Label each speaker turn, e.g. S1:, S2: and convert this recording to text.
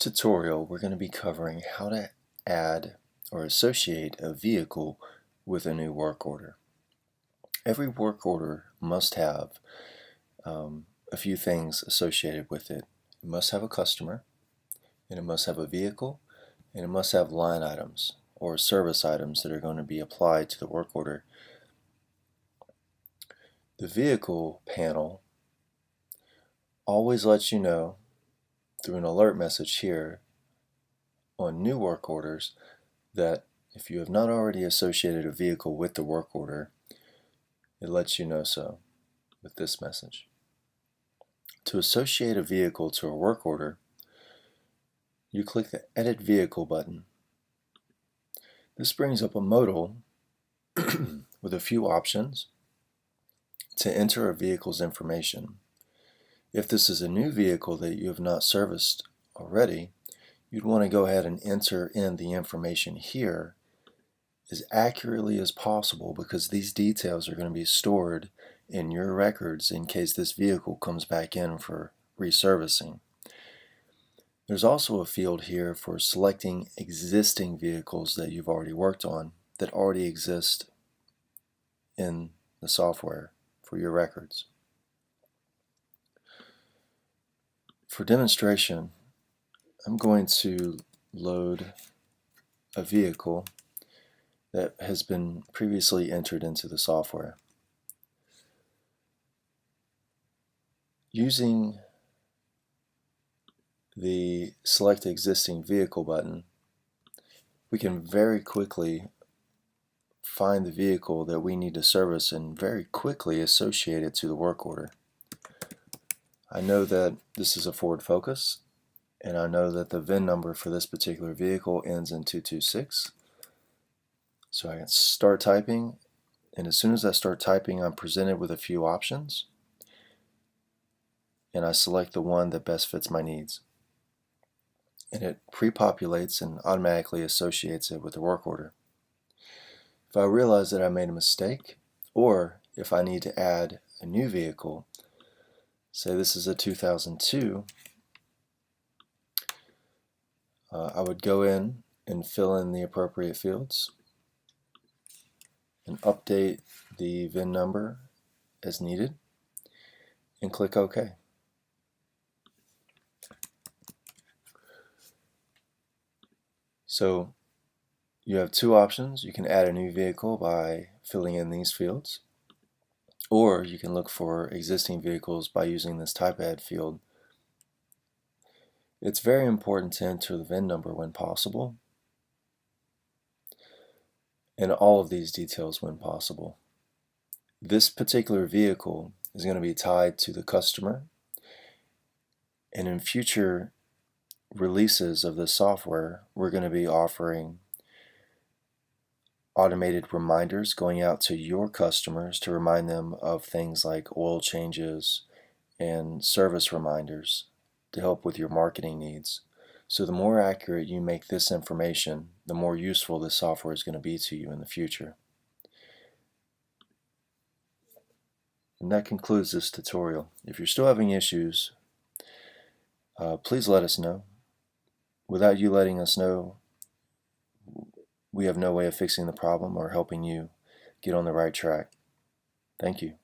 S1: tutorial, we're going to be covering how to add or associate a vehicle with a new work order. Every work order must have a few things associated with it. It must have a customer, and it must have a vehicle, and it must have line items or service items that are going to be applied to the work order. The vehicle panel always lets you know through an alert message here on new work orders that if you have not already associated a vehicle with the work order, it lets you know so with this message. To associate a vehicle to a work order, you click the Edit Vehicle button. This brings up a modal with a few options to enter a vehicle's information. If this is a new vehicle that you have not serviced already, you'd want to go ahead and enter in the information here as accurately as possible, because these details are going to be stored in your records in case this vehicle comes back in for reservicing. There's also a field here for selecting existing vehicles that you've already worked on that already exist in the software for your records. For demonstration, I'm going to load a vehicle that has been previously entered into the software. Using the Select Existing Vehicle button, we can very quickly find the vehicle that we need to service and very quickly associate it to the work order. I know that this is a Ford Focus, and I know that the VIN number for this particular vehicle ends in 226. So I can start typing, and as soon as I start typing, I'm presented with a few options, and I select the one that best fits my needs. And it pre-populates and automatically associates it with the work order. If I realize that I made a mistake, or if I need to add a new vehicle, say this is a 2002, I would go in and fill in the appropriate fields and update the VIN number as needed and click OK. So you have two options. You can add a new vehicle by filling in these fields, or you can look for existing vehicles by using this Type Add field. It's very important to enter the VIN number when possible, and all of these details when possible. This particular vehicle is going to be tied to the customer, and in future releases of the software, we're going to be offering automated reminders going out to your customers to remind them of things like oil changes and service reminders to help with your marketing needs. So the more accurate you make this information, the more useful this software is going to be to you in the future. And that concludes this tutorial. If you're still having issues, please let us know. Without you letting us know, we have no way of fixing the problem or helping you get on the right track. Thank you.